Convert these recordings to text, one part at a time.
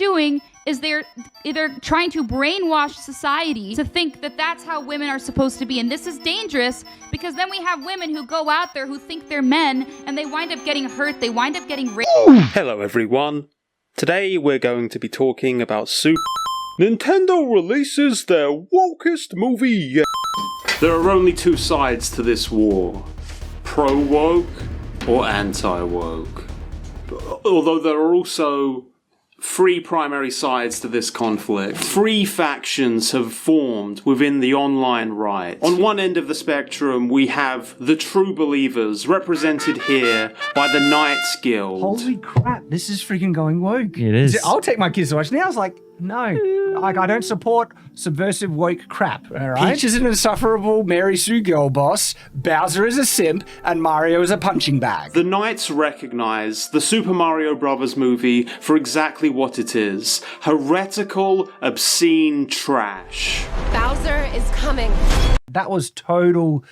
doing is they're trying to brainwash society to think that that's how women are supposed to be. And this is dangerous because then we have women who go out there who think they're men and they wind up getting hurt, they wind up getting raped. Hello everyone. Today we're going to be talking about Nintendo releases their wokest movie yet. There are only two sides to this war. Pro-woke or anti-woke. Although there are also three primary sides to this conflict. Three factions have formed within the online right. On one end of the spectrum, we have the true believers, represented here by the Knights Guild. Holy crap, this is freaking going woke. It is. I'll take my kids to watch. Now I was like, no. Like, I don't support subversive woke crap, all right? Peach is an insufferable Mary Sue girl boss, Bowser is a simp, and Mario is a punching bag. The Knights recognize the Super Mario Bros. Movie for exactly what it is. Heretical, obscene trash. Bowser is coming. That was total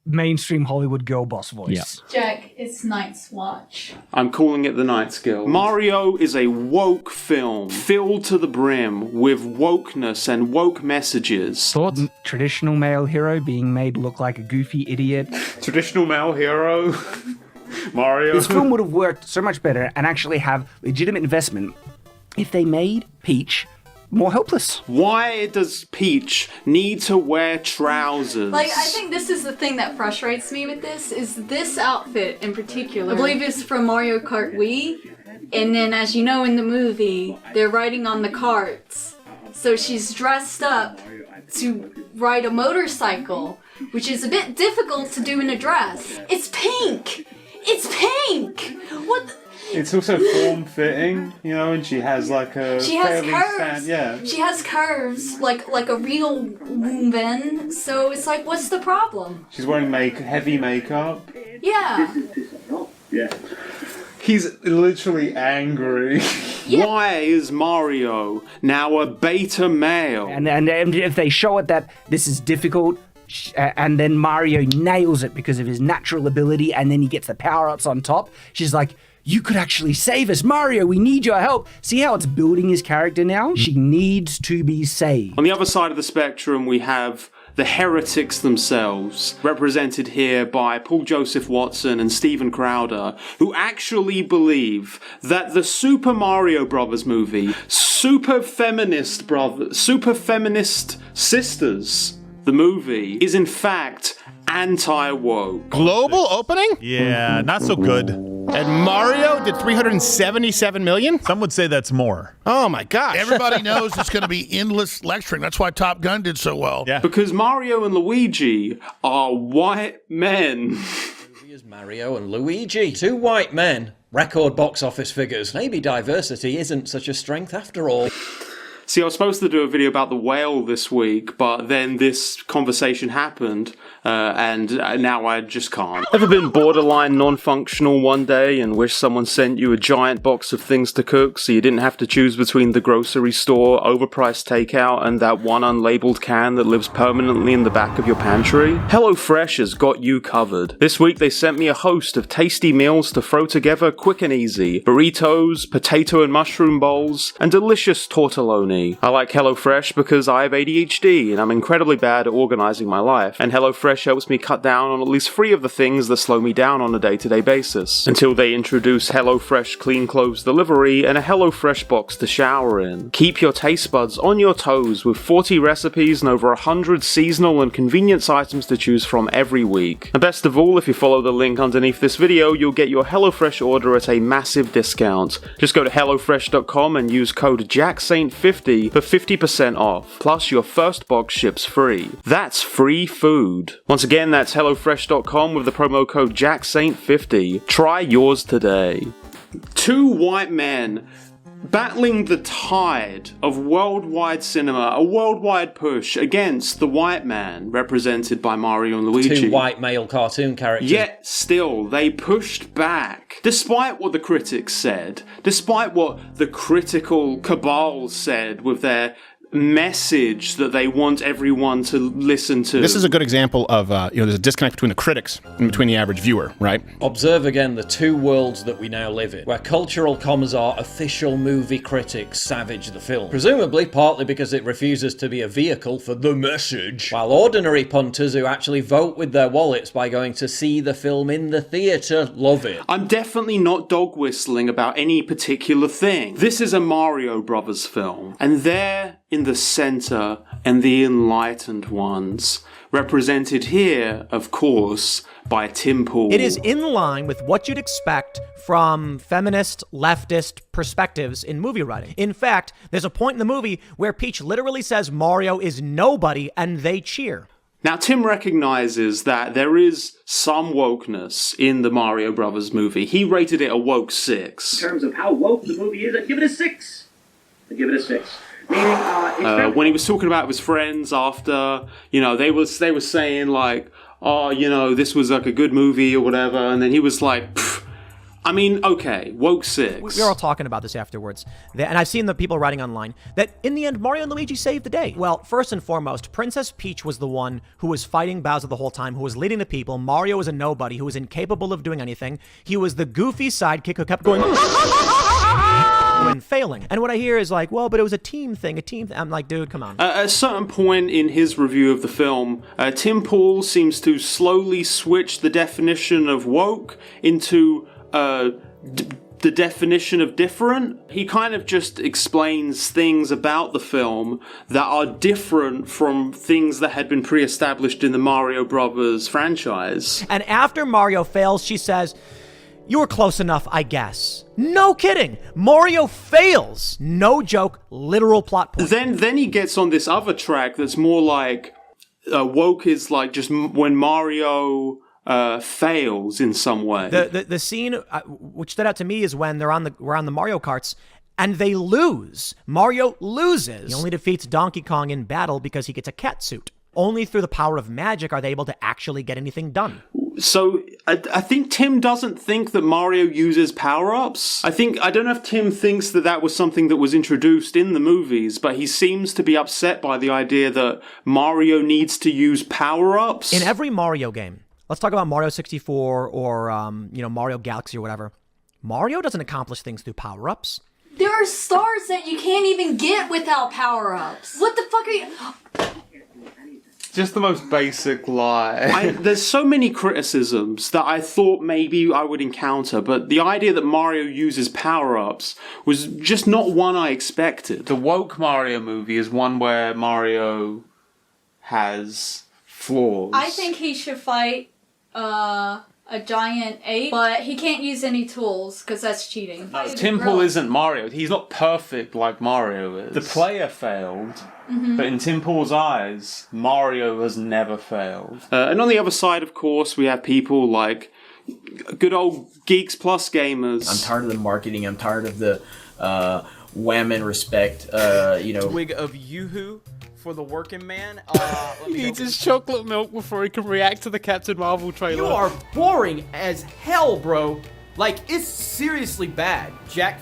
mainstream Hollywood girl boss voice. Yeah. Jack, it's Night's Watch. I'm calling it the Knights Guild. Mario is a woke film filled to the brim with wokeness and woke messages. Thoughts? Traditional male hero being made look like a goofy idiot. Traditional male hero. Mario. This film would have worked so much better and actually have legitimate investment if they made Peach more helpless. Why does Peach need to wear trousers? Like, I think this is the thing that frustrates me with this, is this outfit in particular. I believe it's from Mario Kart Wii, and then as you know in the movie, they're riding on the carts. So she's dressed up to ride a motorcycle, which is a bit difficult to do in a dress. It's pink! It's pink! What the... It's also form-fitting, you know, and she has like a She has fairly curves. yeah. She has curves, like a real woman. So it's like, what's the problem? She's wearing heavy makeup. Yeah. He's literally angry. Yeah. Why is Mario now a beta male? And if they show it that this is difficult, and then Mario nails it because of his natural ability, and then he gets the power-ups on top, she's like, you could actually save us, Mario, we need your help. See how it's building his character now? She needs to be saved. On the other side of the spectrum, we have the heretics themselves, represented here by Paul Joseph Watson and Steven Crowder, who actually believe that the Super Mario Bros. Movie, super feminist sisters, the movie, is in fact anti-woke. Global opening? Yeah, not so good. And Mario did 377 million? Some would say that's more. Oh my gosh. Everybody knows it's going to be endless lecturing. That's why Top Gun did so well. Yeah. Because Mario and Luigi are white men. Here's Mario and Luigi, two white men. Record box office figures. Maybe diversity isn't such a strength after all. See, I was supposed to do a video about the whale this week, but then this conversation happened, and now I just can't. Ever been borderline non-functional one day and wish someone sent you a giant box of things to cook so you didn't have to choose between the grocery store, overpriced takeout, and that one unlabeled can that lives permanently in the back of your pantry? HelloFresh has got you covered. This week they sent me a host of tasty meals to throw together quick and easy. Burritos, potato and mushroom bowls, and delicious tortelloni. I like HelloFresh because I have ADHD and I'm incredibly bad at organizing my life, and HelloFresh helps me cut down on at least 3 of the things that slow me down on a day-to-day basis, until they introduce HelloFresh Clean Clothes Delivery and a HelloFresh box to shower in. Keep your taste buds on your toes with 40 recipes and over 100 seasonal and convenience items to choose from every week. And best of all, if you follow the link underneath this video, you'll get your HelloFresh order at a massive discount. Just go to HelloFresh.com and use code JackSaint50 for 50% off, plus your first box ships free. That's free food. Once again, that's HelloFresh.com with the promo code JackSaint50. Try yours today. Two white men battling the tide of worldwide cinema, a worldwide push against the white man, represented by Mario and Luigi. Two white male cartoon characters. Yet still, they pushed back. Despite what the critics said, despite what the critical cabal said with their message that they want everyone to listen to. This is a good example of, there's a disconnect between the critics and between the average viewer, right? Observe again the two worlds that we now live in, where cultural commissar official movie critics savage the film, presumably partly because it refuses to be a vehicle for the message, while ordinary punters who actually vote with their wallets by going to see the film in the theatre love it. I'm definitely not dog whistling about any particular thing. This is a Mario Brothers film, and they're in the center and the enlightened ones, represented here, of course, by Tim Pool. It is in line with what you'd expect from feminist, leftist perspectives in movie writing. In fact, there's a point in the movie where Peach literally says Mario is nobody and they cheer. Now, Tim recognizes that there is some wokeness in the Mario Brothers movie. He rated it a woke 6. In terms of how woke the movie is, I'd give it a 6. Meaning, when he was talking about his friends after, they were saying like, oh, this was like a good movie or whatever, and then he was like, pfft. I mean, okay, woke 6. We were all talking about this afterwards, and I've seen the people writing online that in the end, Mario and Luigi saved the day. Well, first and foremost, Princess Peach was the one who was fighting Bowser the whole time, who was leading the people. Mario was a nobody who was incapable of doing anything. He was the goofy sidekick who kept going when failing. And what I hear is like, well, but it was a team thing. I'm like, dude, come on. At a certain point in his review of the film, Tim Pool seems to slowly switch the definition of woke into the definition of different. He kind of just explains things about the film that are different from things that had been pre-established in the Mario Brothers franchise. And after Mario fails, she says, you were close enough, I guess. No kidding. Mario fails. No joke. Literal plot point. Then he gets on this other track that's more like woke is like just when Mario fails in some way. The scene which stood out to me is when we're on the Mario Karts and they lose. Mario loses. He only defeats Donkey Kong in battle because he gets a cat suit. Only through the power of magic are they able to actually get anything done. So I think Tim doesn't think that Mario uses power-ups. I don't know if Tim thinks that was something that was introduced in the movies, but he seems to be upset by the idea that Mario needs to use power-ups. In every Mario game, let's talk about Mario 64 or, Mario Galaxy or whatever. Mario doesn't accomplish things through power-ups. There are stars that you can't even get without power-ups. What the fuck are you... Just the most basic lie. There's so many criticisms that I thought maybe I would encounter, but the idea that Mario uses power-ups was just not one I expected. The woke Mario movie is one where Mario has flaws. I think he should fight a giant ape, but he can't use any tools because that's cheating. Tim Pool isn't Mario. He's not perfect like Mario is. The player failed, but in Tim Pool's eyes, Mario has never failed. And on the other side, of course, we have people like good old Geeks Plus gamers. I'm tired of the marketing. I'm tired of the wham and respect. Twig of Yoo-hoo for the working man. He eats his chocolate milk before he can react to the Captain Marvel trailer. You are boring as hell, bro. Like, it's seriously bad. Jack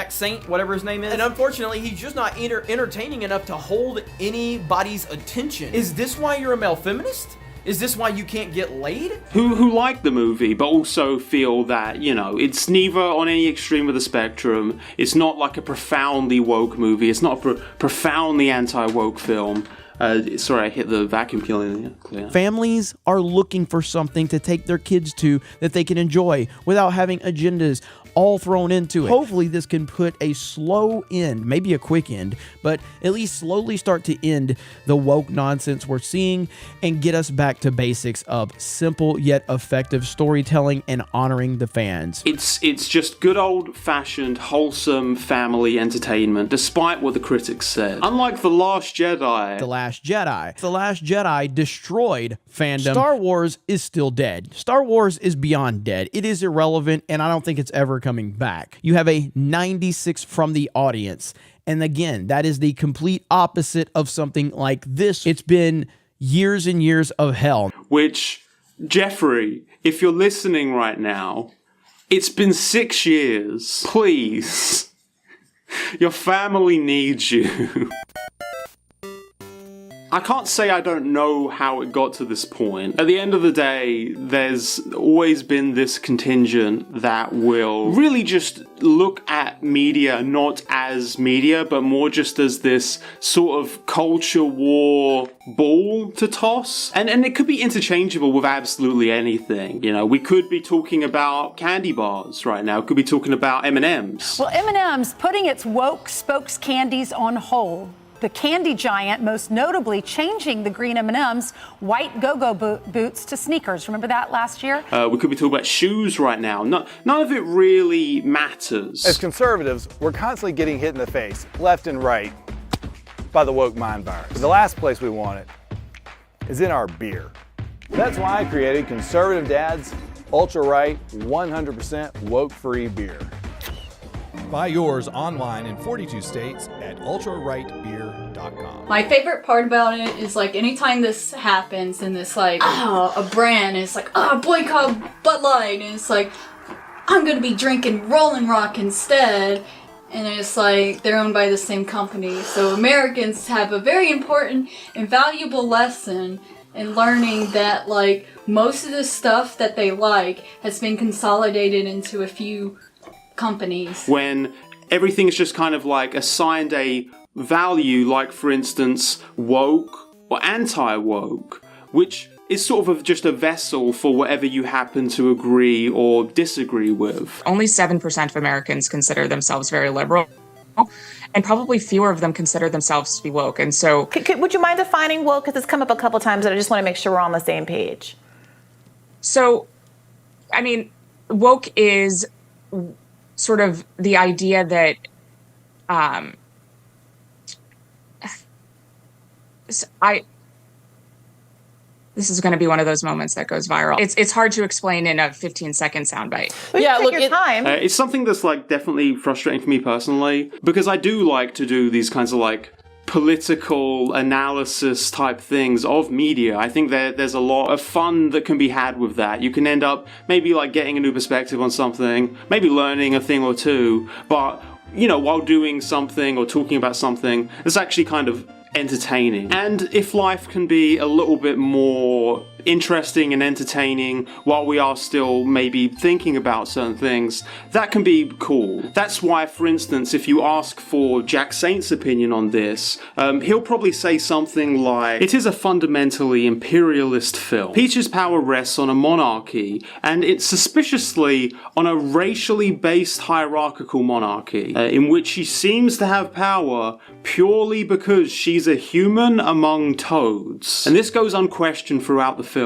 Saint, whatever his name is. And unfortunately, he's just not entertaining enough to hold anybody's attention. Is this why you're a male feminist? Is this why you can't get laid? Who like the movie, but also feel that, it's neither on any extreme of the spectrum. It's not like a profoundly woke movie. It's not a profoundly anti-woke film. Sorry, I hit the vacuum cleaner. Families are looking for something to take their kids to that they can enjoy without having agendas all thrown into it. Hopefully this can put a slow end, maybe a quick end, but at least slowly start to end the woke nonsense we're seeing and get us back to basics of simple yet effective storytelling and honoring the fans. It's just good old-fashioned, wholesome family entertainment, despite what the critics said. Unlike The Last Jedi. The Last Jedi destroyed fandom. Star Wars is still dead. Star Wars is beyond dead. It is irrelevant, and I don't think it's ever coming back. You have a 96 from the audience. And again, that is the complete opposite of something like this. It's been years and years of hell. Which, Jeffrey, if you're listening right now, it's been 6 years. Please. Your family needs you. I can't say I don't know how it got to this point. At the end of the day, there's always been this contingent that will really just look at media not as media, but more just as this sort of culture war ball to toss. And it could be interchangeable with absolutely anything. You know, we could be talking about candy bars right now. Could be talking about M&Ms. Well, M&M's putting its woke spokes candies on hold. The candy giant most notably changing the green M&M's white go-go boots to sneakers. Remember that last year? We could be talking about shoes right now. None of it really matters. As conservatives, we're constantly getting hit in the face, left and right, by the woke mind virus. But the last place we want it is in our beer. That's why I created Conservative Dad's ultra-right, 100% woke-free beer. Buy yours online in 42 states at ultrarightbeer.com. My favorite part about it is like anytime this happens and this like a brand is like boycott Bud Light and it's like I'm gonna be drinking Rolling Rock instead, and it's like they're owned by the same company. So Americans have a very important and valuable lesson in learning that like most of the stuff that they like has been consolidated into a few companies. When everything is just kind of like assigned a value, like for instance woke or anti-woke, which is sort of just a vessel for whatever you happen to agree or disagree with. Only 7% of Americans consider themselves very liberal, and probably fewer of them consider themselves to be woke. And so Would you mind defining woke? Because it's come up a couple times and I just want to make sure we're on the same page. So, I mean, woke is sort of the idea that this is going to be one of those moments that goes viral. It's hard to explain in a 15-second soundbite. Yeah, look, time. It's something that's like definitely frustrating for me personally, because I do like to do these kinds of like political analysis type things of media. I think there's a lot of fun that can be had with that. You can end up maybe like getting a new perspective on something, maybe learning a thing or two, but you know, while doing something or talking about something that's actually kind of entertaining. And if life can be a little bit more interesting and entertaining while we are still maybe thinking about certain things, that can be cool. That's why, for instance, if you ask for Jack Saint's opinion on this, he'll probably say something like, it is a fundamentally imperialist film. Peach's power rests on a monarchy, and it's suspiciously on a racially based hierarchical monarchy, in which she seems to have power purely because she's a human among toads. And this goes unquestioned throughout the film.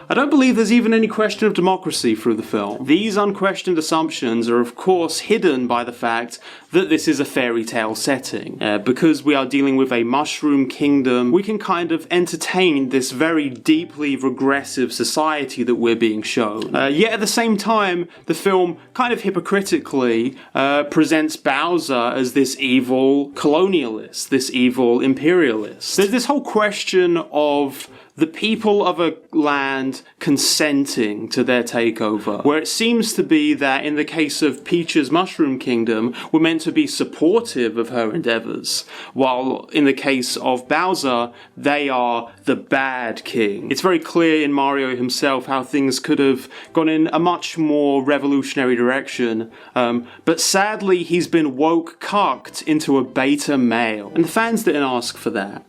I don't believe there's even any question of democracy through the film. These unquestioned assumptions are of course hidden by the fact that this is a fairy tale setting. Because we are dealing with a mushroom kingdom, we can kind of entertain this very deeply regressive society that we're being shown. Yet at the same time, the film kind of hypocritically presents Bowser as this evil colonialist, this evil imperialist. There's this whole question of the people of a land consenting to their takeover, where it seems to be that in the case of Peach's Mushroom Kingdom, we're meant to be supportive of her endeavors, while in the case of Bowser, they are the bad king. It's very clear in Mario himself how things could have gone in a much more revolutionary direction, but sadly he's been woke cucked into a beta male, and the fans didn't ask for that.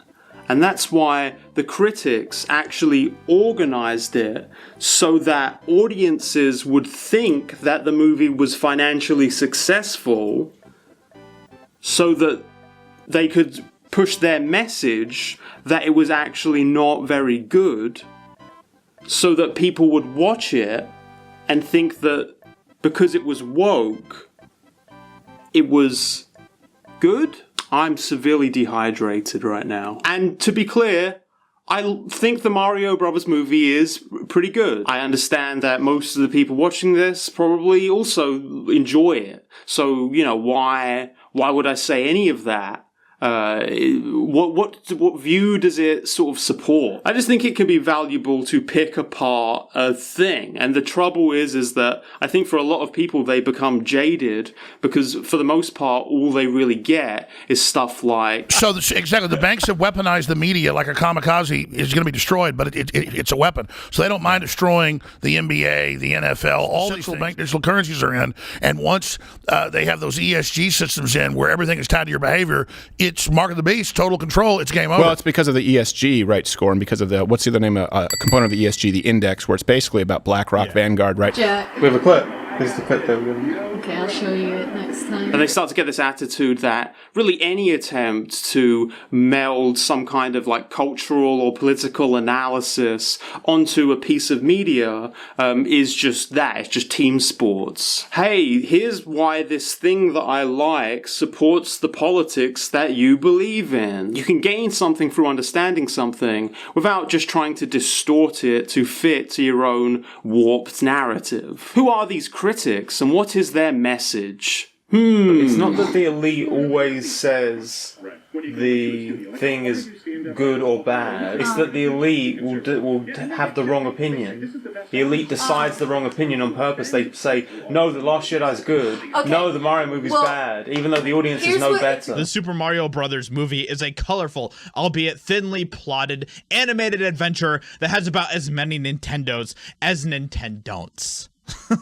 And that's why the critics actually organized it so that audiences would think that the movie was financially successful so that they could push their message that it was actually not very good, so that people would watch it and think that because it was woke, it was good. I'm severely dehydrated right now. And to be clear, I think the Mario Brothers movie is pretty good. I understand that most of the people watching this probably also enjoy it. So, you know, why would I say any of that? What view does it sort of support? I just think it can be valuable to pick apart a thing. And the trouble is that I think for a lot of people, they become jaded because for the most part, all they really get is stuff like... So exactly, the banks have weaponized the media like a kamikaze is going to be destroyed, but it's a weapon. So they don't mind destroying the NBA, the NFL, all these bank digital currencies are in. And once they have those ESG systems in where everything is tied to your behavior, it's mark of the beast, total control, it's game over. Well, it's because of the ESG, right, score, and because of the, what's the other name, a component of the ESG, the index, where it's basically about BlackRock, Vanguard, right? Jack. We have a clip. Here's the clip that we're going to... Okay, I'll show you it next time. And they start to get this attitude that really any attempt to meld some kind of like cultural or political analysis onto a piece of media is just that. It's just team sports. Hey, here's why this thing that I like supports the politics that you believe in. You can gain something through understanding something without just trying to distort it to fit to your own warped narrative. Who are these critics and what is their message? It's not that the elite always says the thing is good or bad. It's that the elite will have the wrong opinion. The elite decides the wrong opinion on purpose. They say, no, The Last Jedi's good. Okay. No, the Mario movie's bad, even though the audience is no better. The Super Mario Brothers movie is a colorful, albeit thinly plotted, animated adventure that has about as many Nintendos as Nintendon'ts.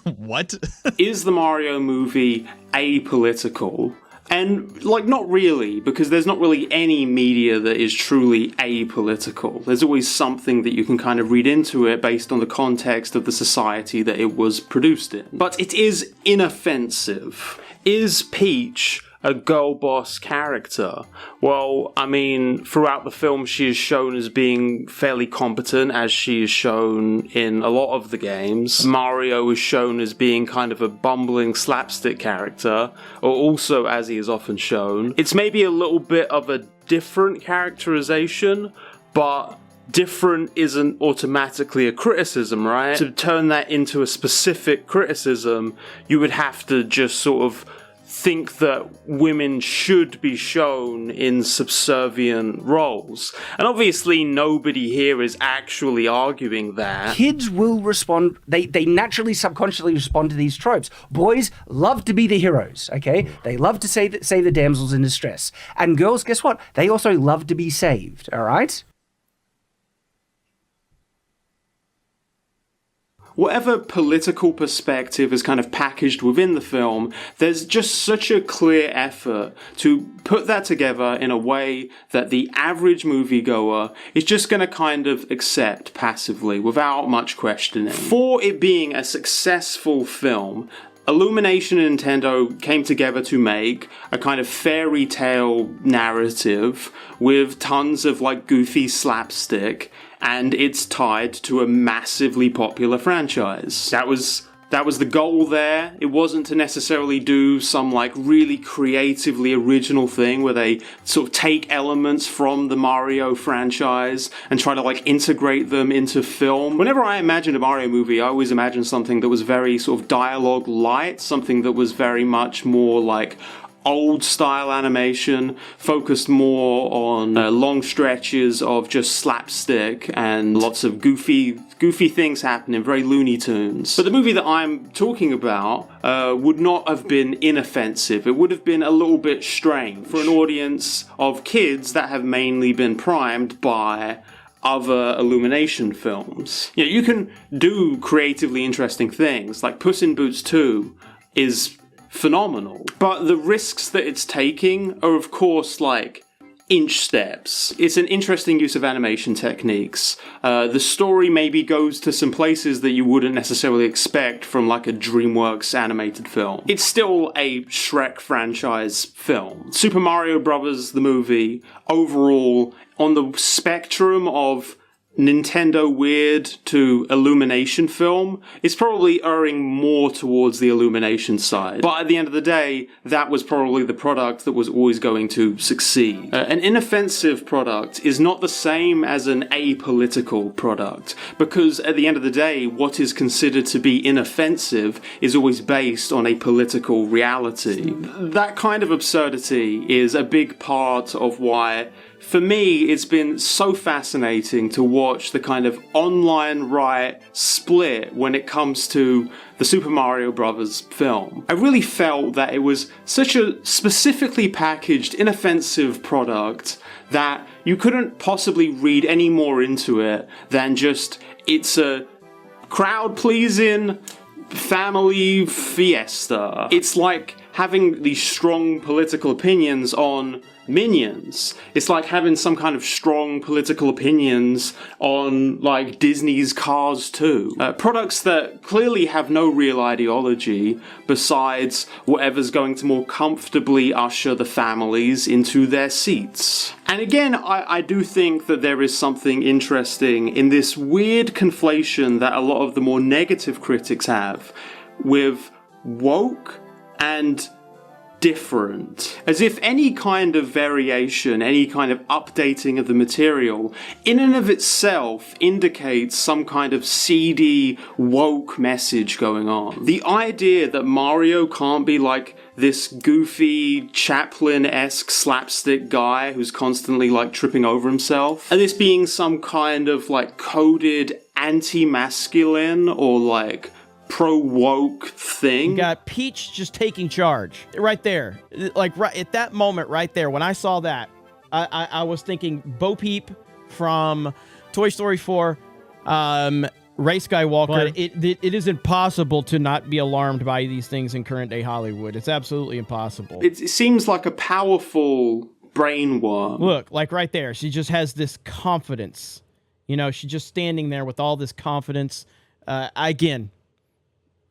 What? Is the Mario movie apolitical? And, like, not really, because there's not really any media that is truly apolitical. There's always something that you can kind of read into it based on the context of the society that it was produced in. But it is inoffensive. Is Peach a girl boss character? Well, I mean, throughout the film she is shown as being fairly competent, as she is shown in a lot of the games. Mario is shown as being kind of a bumbling slapstick character, or also as he is often shown. It's maybe a little bit of a different characterization, but different isn't automatically a criticism, right? To turn that into a specific criticism, you would have to just sort of think that women should be shown in subservient roles. And obviously nobody here is actually arguing that. Kids will respond, they naturally subconsciously respond to these tropes. Boys love to be the heroes, okay? They love to save the damsels in distress. And girls, guess what? They also love to be saved, all right? Whatever political perspective is kind of packaged within the film, there's just such a clear effort to put that together in a way that the average moviegoer is just going to kind of accept passively without much questioning. For it being a successful film, Illumination and Nintendo came together to make a kind of fairy tale narrative with tons of like goofy slapstick, and it's tied to a massively popular franchise. That was the goal there. It wasn't to necessarily do some like really creatively original thing where they sort of take elements from the Mario franchise and try to like integrate them into film. Whenever I imagine a Mario movie, I always imagine something that was very sort of dialogue light, something that was very much more like old style animation, focused more on long stretches of just slapstick and lots of goofy things happening, very Looney Tunes. But the movie that I'm talking about would not have been inoffensive. It would have been a little bit strange for an audience of kids that have mainly been primed by other Illumination films. You know, you can do creatively interesting things, like Puss in Boots 2 is phenomenal. But the risks that it's taking are, of course, like inch steps. It's an interesting use of animation techniques. The story maybe goes to some places that you wouldn't necessarily expect from like a DreamWorks animated film. It's still a Shrek franchise film. Super Mario Brothers, the movie, overall, on the spectrum of Nintendo weird to Illumination film, it's probably erring more towards the Illumination side. But at the end of the day, that was probably the product that was always going to succeed. An inoffensive product is not the same as an apolitical product, because at the end of the day, what is considered to be inoffensive is always based on a political reality. That kind of absurdity is a big part of why, for me, it's been so fascinating to watch the kind of online right split when it comes to the Super Mario Bros. Film. I really felt that it was such a specifically packaged, inoffensive product that you couldn't possibly read any more into it than just it's a crowd-pleasing family fiesta. It's like having these strong political opinions on Minions. It's like having some kind of strong political opinions on, like, Disney's Cars 2. Products that clearly have no real ideology besides whatever's going to more comfortably usher the families into their seats. And again, I do think that there is something interesting in this weird conflation that a lot of the more negative critics have with woke and different. As if any kind of variation, any kind of updating of the material, in and of itself indicates some kind of seedy, woke message going on. The idea that Mario can't be like this goofy, Chaplin-esque slapstick guy who's constantly like tripping over himself, and this being some kind of like coded anti-masculine or like pro-woke thing. You got Peach just taking charge right there. Like right at that moment right there, when I saw that, I was thinking Bo Peep from Toy Story 4, Ray Skywalker. But it is impossible to not be alarmed by these things in current day Hollywood. It's absolutely impossible. It seems like a powerful brainworm. Look, like right there, she just has this confidence. You know, she's just standing there with all this confidence. Again,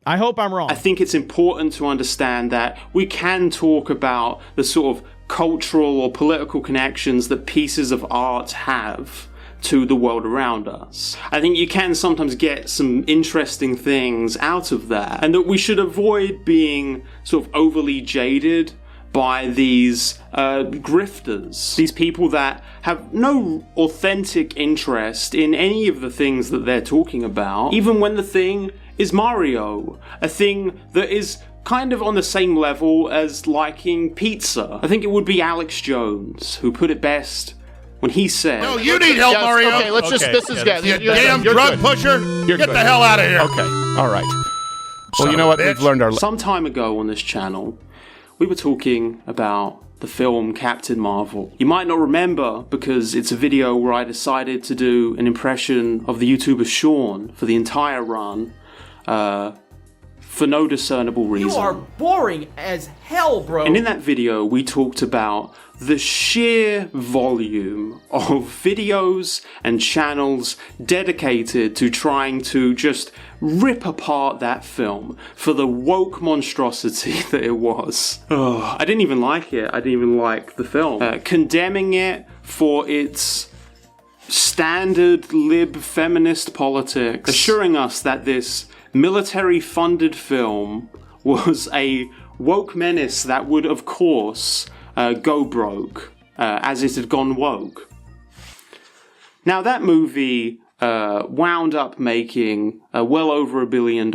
I hope I'm wrong. I think it's important to understand that we can talk about the sort of cultural or political connections that pieces of art have to the world around us. I think you can sometimes get some interesting things out of that, and that we should avoid being sort of overly jaded by these grifters, these people that have no authentic interest in any of the things that they're talking about, even when the thing is Mario, a thing that is kind of on the same level as liking pizza. I think it would be Alex Jones who put it best when he said, "No, you need help, Mario." Okay, let's just. This is good. You damn drug pusher. Get the hell out of here. Okay, all right. Well, you know what? We've learned our. Some time ago on this channel, we were talking about the film Captain Marvel. You might not remember because it's a video where I decided to do an impression of the YouTuber Sean for the entire run. For no discernible reason. You are boring as hell, bro. And in that video, we talked about the sheer volume of videos and channels dedicated to trying to just rip apart that film for the woke monstrosity that it was. I didn't even like it. I didn't even like the film. Condemning it for its standard lib feminist politics, assuring us that this military-funded film was a woke menace that would, of course, go broke, as it had gone woke. Now, that movie wound up making well over $1 billion.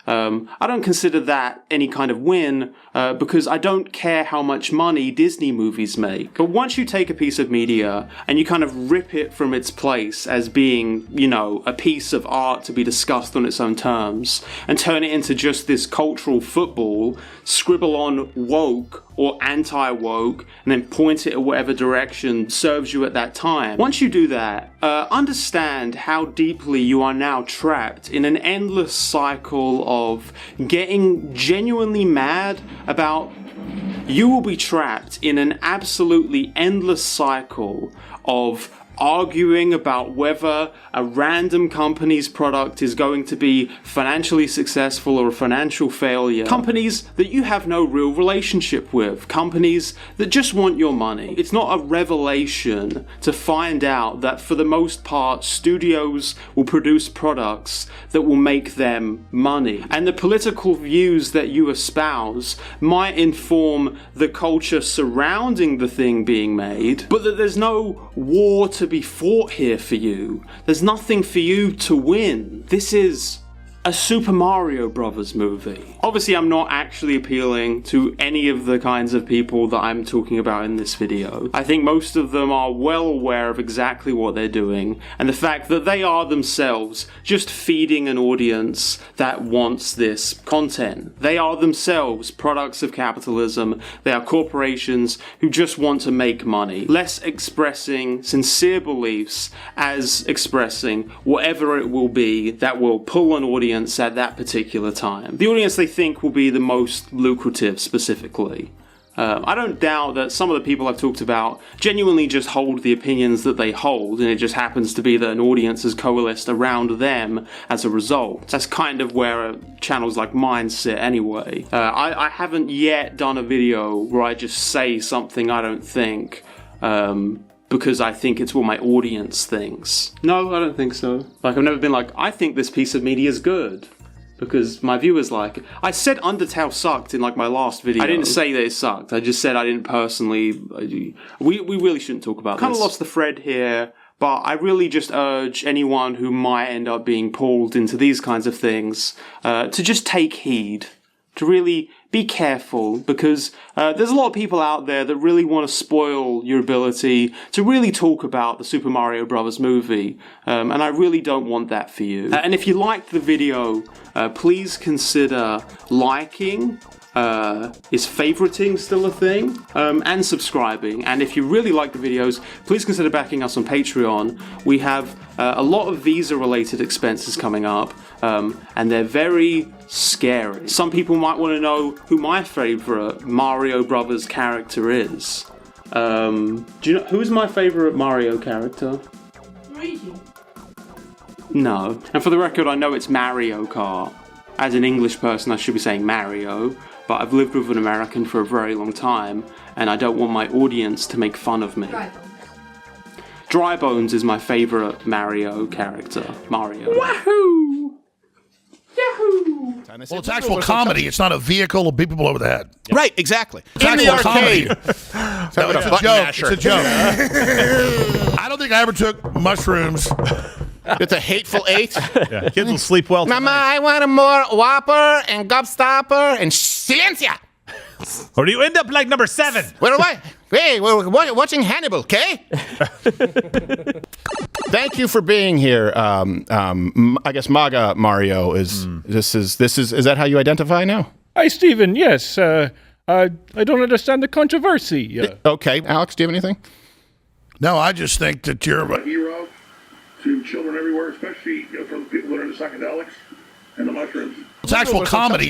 I don't consider that any kind of win because I don't care how much money Disney movies make. But once you take a piece of media and you kind of rip it from its place as being, you know, a piece of art to be discussed on its own terms and turn it into just this cultural football, scribble on woke or anti-woke, and then point it at whatever direction serves you at that time. Once you do that, understand how deeply you are now trapped in an endless cycle of getting genuinely mad about. You will be trapped in an absolutely endless cycle of arguing about whether a random company's product is going to be financially successful or a financial failure. Companies that you have no real relationship with. Companies that just want your money. It's not a revelation to find out that for the most part, studios will produce products that will make them money. And the political views that you espouse might inform the culture surrounding the thing being made, but that there's no war to be fought here for you. There's nothing for you to win. This is a Super Mario Brothers movie. Obviously, I'm not actually appealing to any of the kinds of people that I'm talking about in this video. I think most of them are well aware of exactly what they're doing, and the fact that they are themselves just feeding an audience that wants this content. They are themselves products of capitalism. They are corporations who just want to make money, less expressing sincere beliefs as expressing whatever it will be that will pull an audience at that particular time. The audience they think will be the most lucrative specifically. I don't doubt that some of the people I've talked about genuinely just hold the opinions that they hold, and it just happens to be that an audience has coalesced around them as a result. That's kind of where channels like mine sit anyway. I haven't yet done a video where I just say something I don't think, because I think it's what my audience thinks. No, I don't think so. Like, I've never been like, I think this piece of media is good, because my viewers like it. I said Undertale sucked in like my last video. I didn't say that it sucked. I just said I didn't personally. We really shouldn't talk about this. Kind of lost the thread here, but I really just urge anyone who might end up being pulled into these kinds of things to just take heed. To really be careful, because there's a lot of people out there that really want to spoil your ability to really talk about the Super Mario Brothers movie, and I really don't want that for you. And if you liked the video, please consider liking. Is favoriting still a thing? And subscribing. And if you really like the videos, please consider backing us on Patreon. We have a lot of visa-related expenses coming up, and they're very scary. Some people might want to know who my favorite Mario Brothers character is. Do you know who's my favorite Mario character? Luigi. No. And for the record, I know it's Mario Kart. As an English person, I should be saying Mario, but I've lived with an American for a very long time, and I don't want my audience to make fun of me. Dry Bones is my favorite Mario character. Mario. Wahoo! Yahoo! Well, it's actual comedy. It's not a vehicle of beat people over the head. Right, exactly. It's in the arcade. No, it's a joke. It's a joke. I don't think I ever took mushrooms. It's a hateful eight. Yeah, kids will sleep well tonight. Mama, I want a more Whopper and Gobstopper and Silencia. Or do you end up like number 7? Where do I? Hey, we're watching Hannibal, okay? Thank you for being here. I guess MAGA Mario is is that how you identify now? Hi, Stephen. Yes. I don't understand the controversy. Okay, Alex, do you have anything? No, I just think that you're A hero to children everywhere, especially for the people that are into psychedelics and the mushrooms. It's actual comedy.